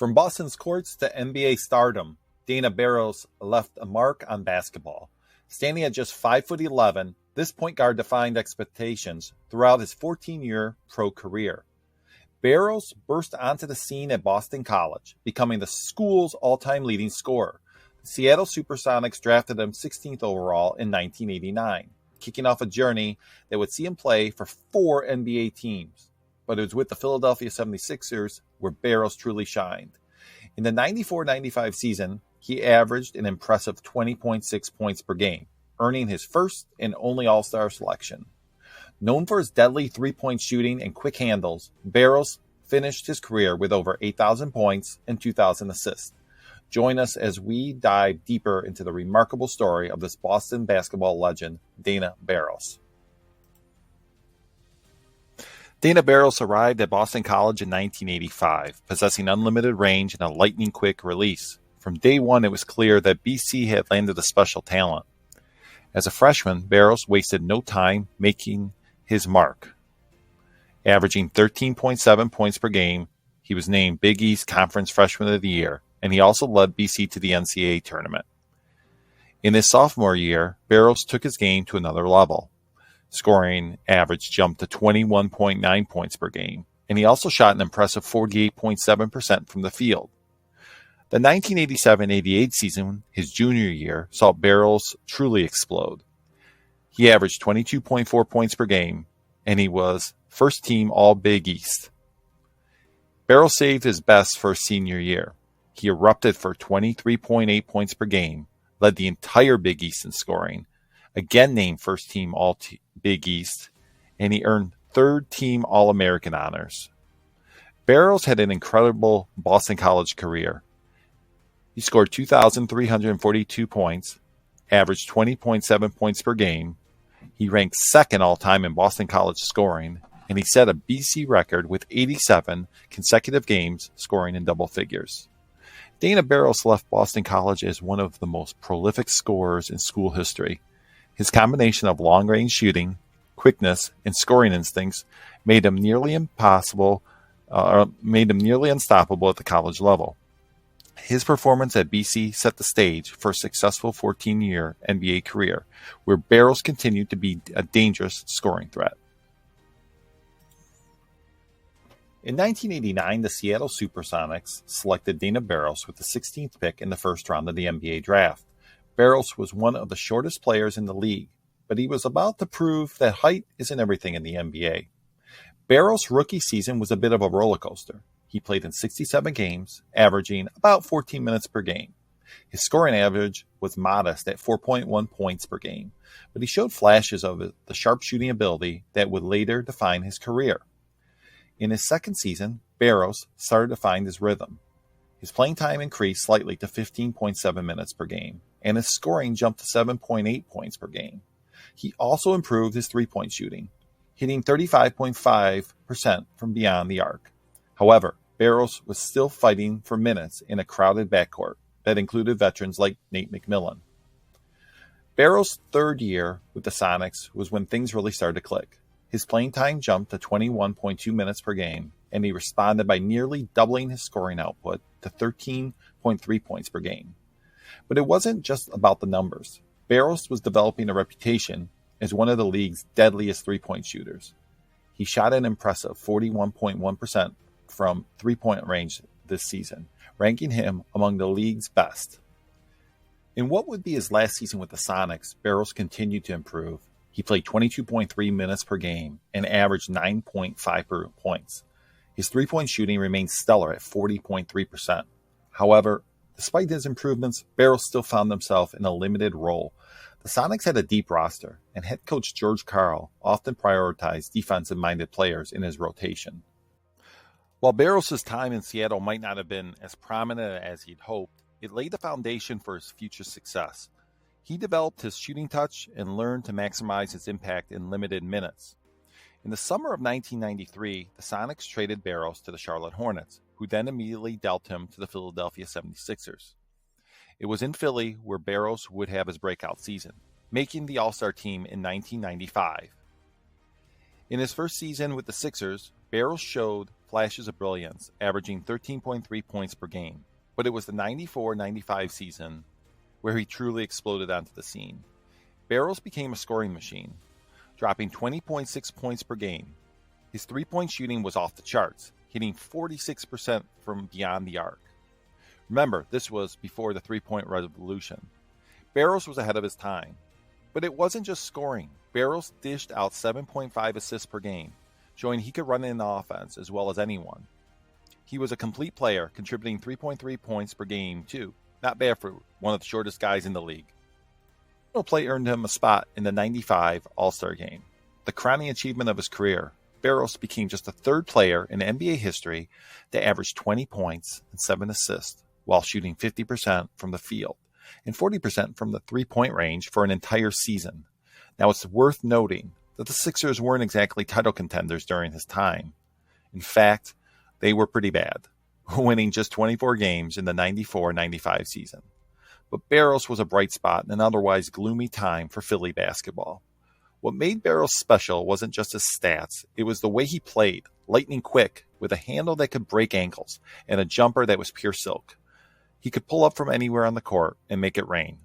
From Boston's courts to NBA stardom, Dana Barros left a mark on basketball. Standing at just 5'11", this point guard defined expectations throughout his 14-year pro career. Barros burst onto the scene at Boston College, becoming the school's all-time leading scorer. The Seattle SuperSonics drafted him 16th overall in 1989, kicking off a journey that would see him play for 4 NBA teams. But it was with the Philadelphia 76ers where Barros truly shined. In the 94-95 season, he averaged an impressive 20.6 points per game, earning his first and only All-Star selection. Known for his deadly three-point shooting and quick handles, Barros finished his career with over 8,000 points and 2,000 assists. Join us as we dive deeper into the remarkable story of this Boston basketball legend, Dana Barros. Dana Barros arrived at Boston College in 1985, possessing unlimited range and a lightning-quick release. From day one, it was clear that BC had landed a special talent. As a freshman, Barros wasted no time making his mark. Averaging 13.7 points per game, he was named Big East Conference Freshman of the Year, and he also led BC to the NCAA tournament. In his sophomore year, Barros took his game to another level. Scoring average jumped to 21.9 points per game, and he also shot an impressive 48.7% from the field. The 1987-88 season, his junior year, saw Barros truly explode. He averaged 22.4 points per game, and he was first team All-Big East. Barros saved his best for his senior year. He erupted for 23.8 points per game, led the entire Big East in scoring, again named first team All-Big East, and he earned third team All-American honors. Barros had an incredible Boston College career. He scored 2,342 points, averaged 20.7 points per game. He ranked second all-time in Boston College scoring, and he set a BC record with 87 consecutive games scoring in double figures. Dana Barros left Boston College as one of the most prolific scorers in school history. His combination of long-range shooting, quickness, and scoring instincts made him nearly unstoppable at the college level. His performance at BC set the stage for a successful 14-year NBA career, where Barros continued to be a dangerous scoring threat. In 1989, the Seattle SuperSonics selected Dana Barros with the 16th pick in the first round of the NBA draft. Barros was one of the shortest players in the league, but he was about to prove that height isn't everything in the NBA. Barros' rookie season was a bit of a roller coaster. He played in 67 games, averaging about 14 minutes per game. His scoring average was modest at 4.1 points per game, but he showed flashes of the sharpshooting ability that would later define his career. In his second season, Barros started to find his rhythm. His playing time increased slightly to 15.7 minutes per game, and his scoring jumped to 7.8 points per game. He also improved his three-point shooting, hitting 35.5% from beyond the arc. However, Barros was still fighting for minutes in a crowded backcourt that included veterans like Nate McMillan. Barros' third year with the Sonics was when things really started to click. His playing time jumped to 21.2 minutes per game, and he responded by nearly doubling his scoring output to 13.3 points per game. But it wasn't just about the numbers. Barros was developing a reputation as one of the league's deadliest three-point shooters. He shot an impressive 41.1% from three-point range this season, ranking him among the league's best. In what would be his last season with the Sonics, Barros continued to improve. He played 22.3 minutes per game and averaged 9.5 points. His three-point shooting remained stellar at 40.3%. However, despite his improvements, Barros still found himself in a limited role. The Sonics had a deep roster, and head coach George Karl often prioritized defensive-minded players in his rotation. While Barros' time in Seattle might not have been as prominent as he'd hoped, it laid the foundation for his future success. He developed his shooting touch and learned to maximize his impact in limited minutes. In the summer of 1993, the Sonics traded Barros to the Charlotte Hornets, who then immediately dealt him to the Philadelphia 76ers. It was in Philly where Barros would have his breakout season, making the All-Star team in 1995. In his first season with the Sixers, Barros showed flashes of brilliance, averaging 13.3 points per game, but it was the 94-95 season where he truly exploded onto the scene. Barros became a scoring machine, dropping 20.6 points per game. His three-point shooting was off the charts, hitting 46% from beyond the arc. Remember, this was before the three-point revolution. Barros was ahead of his time. But it wasn't just scoring. Barros dished out 7.5 assists per game, showing he could run in the offense as well as anyone. He was a complete player, contributing 3.3 points per game too. Not bad for one of the shortest guys in the league. The play earned him a spot in the 95 All-Star Game. The crowning achievement of his career, Barros became just the third player in NBA history to average 20 points and 7 assists while shooting 50% from the field and 40% from the three-point range for an entire season. Now, it's worth noting that the Sixers weren't exactly title contenders during his time. In fact, they were pretty bad, winning just 24 games in the 94-95 season. But Barros was a bright spot in an otherwise gloomy time for Philly basketball. What made Barros special wasn't just his stats, it was the way he played, lightning quick, with a handle that could break ankles, and a jumper that was pure silk. He could pull up from anywhere on the court and make it rain.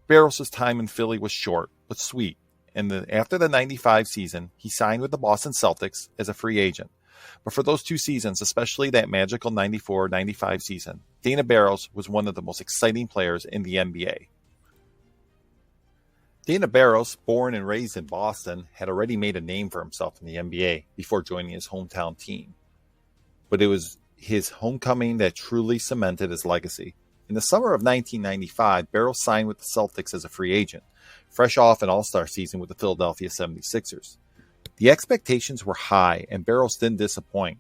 Barros' time in Philly was short, but sweet, and after the 95 season, he signed with the Boston Celtics as a free agent. But for those two seasons, especially that magical 94-95 season, Dana Barros was one of the most exciting players in the NBA. Dana Barros, born and raised in Boston, had already made a name for himself in the NBA before joining his hometown team. But it was his homecoming that truly cemented his legacy. In the summer of 1995, Barros signed with the Celtics as a free agent, fresh off an all-star season with the Philadelphia 76ers. The expectations were high, and Barros didn't disappoint.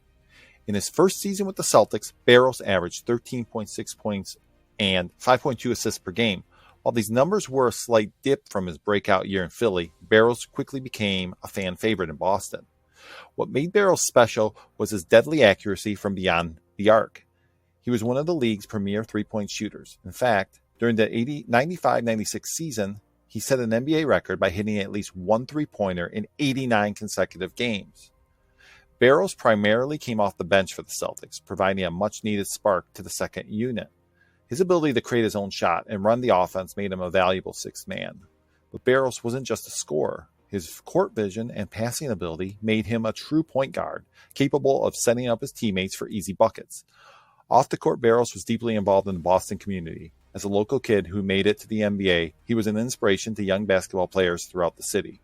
In his first season with the Celtics, Barros averaged 13.6 points and 5.2 assists per game. While these numbers were a slight dip from his breakout year in Philly, Barros quickly became a fan favorite in Boston. What made Barros special was his deadly accuracy from beyond the arc. He was one of the league's premier three-point shooters. In fact, during the 95-96 season, he set an NBA record by hitting at least one three-pointer in 89 consecutive games. Barros primarily came off the bench for the Celtics, providing a much-needed spark to the second unit. His ability to create his own shot and run the offense made him a valuable sixth man. But Barros wasn't just a scorer. His court vision and passing ability made him a true point guard, capable of setting up his teammates for easy buckets. Off the court, Barros was deeply involved in the Boston community. As a local kid who made it to the NBA, he was an inspiration to young basketball players throughout the city.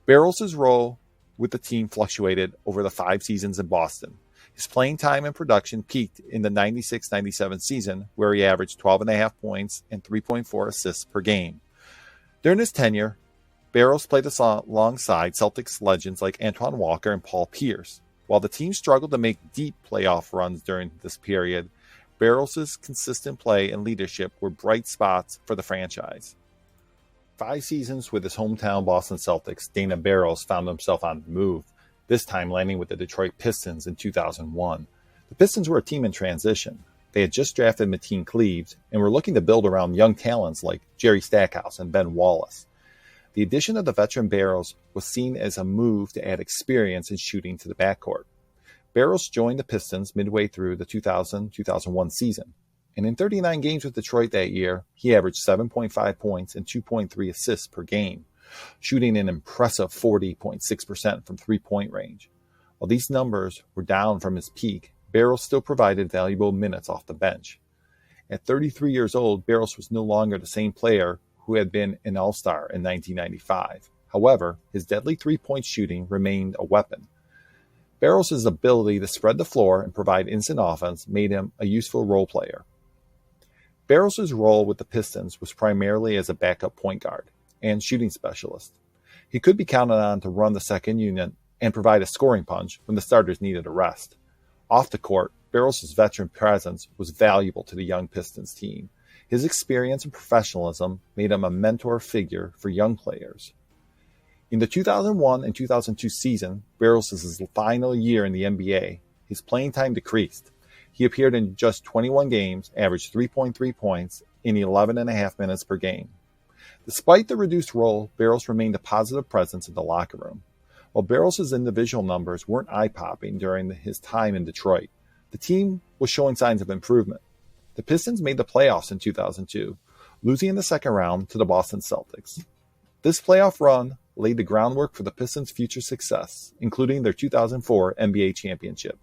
Barros' role with the team fluctuated over the 5 seasons in Boston. His playing time and production peaked in the 96-97 season, where he averaged 12.5 points and 3.4 assists per game. During his tenure, Barros played alongside Celtics legends like Antoine Walker and Paul Pierce. While the team struggled to make deep playoff runs during this period, Barros' consistent play and leadership were bright spots for the franchise. 5 seasons with his hometown Boston Celtics, Dana Barros found himself on the move, this time landing with the Detroit Pistons in 2001. The Pistons were a team in transition. They had just drafted Mateen Cleaves and were looking to build around young talents like Jerry Stackhouse and Ben Wallace. The addition of the veteran Barros was seen as a move to add experience in shooting to the backcourt. Barros joined the Pistons midway through the 2000-2001 season, and in 39 games with Detroit that year, he averaged 7.5 points and 2.3 assists per game, shooting an impressive 40.6% from three-point range. While these numbers were down from his peak, Barros still provided valuable minutes off the bench. At 33 years old, Barros was no longer the same player who had been an all-star in 1995. However, his deadly three-point shooting remained a weapon. Barros' ability to spread the floor and provide instant offense made him a useful role player. Barros' role with the Pistons was primarily as a backup point guard and shooting specialist. He could be counted on to run the second unit and provide a scoring punch when the starters needed a rest. Off the court, Barros' veteran presence was valuable to the young Pistons team. His experience and professionalism made him a mentor figure for young players. In the 2001 and 2002 season, Barros' final year in the NBA, his playing time decreased. He appeared in just 21 games, averaged 3.3 points in 11.5 minutes per game. Despite the reduced role, Barros remained a positive presence in the locker room. While Barros' individual numbers weren't eye-popping during his time in Detroit, the team was showing signs of improvement. The Pistons made the playoffs in 2002, losing in the second round to the Boston Celtics. This playoff run laid the groundwork for the Pistons' future success, including their 2004 NBA championship.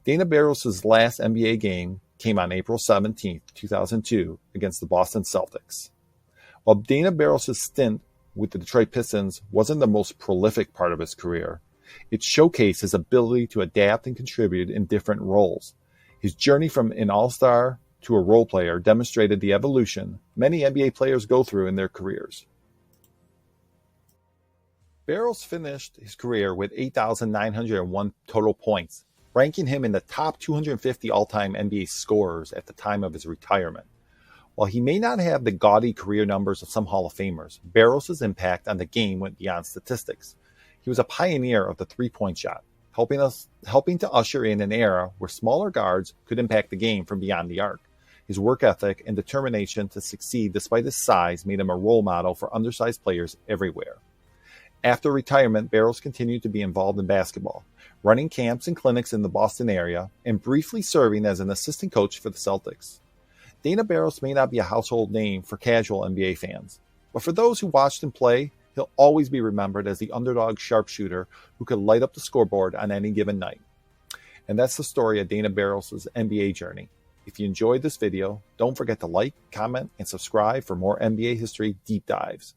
Dana Barros' last NBA game came on April 17, 2002, against the Boston Celtics. While Dana Barros' stint with the Detroit Pistons wasn't the most prolific part of his career, it showcased his ability to adapt and contribute in different roles. His journey from an all-star to a role player demonstrated the evolution many NBA players go through in their careers. Barros finished his career with 8,901 total points, ranking him in the top 250 all-time NBA scorers at the time of his retirement. While he may not have the gaudy career numbers of some Hall of Famers, Barros' impact on the game went beyond statistics. He was a pioneer of the three-point shot, helping to usher in an era where smaller guards could impact the game from beyond the arc. His work ethic and determination to succeed despite his size made him a role model for undersized players everywhere. After retirement, Barros continued to be involved in basketball, running camps and clinics in the Boston area, and briefly serving as an assistant coach for the Celtics. Dana Barros may not be a household name for casual NBA fans, but for those who watched him play, he'll always be remembered as the underdog sharpshooter who could light up the scoreboard on any given night. And that's the story of Dana Barros' NBA journey. If you enjoyed this video, don't forget to like, comment, and subscribe for more NBA history deep dives.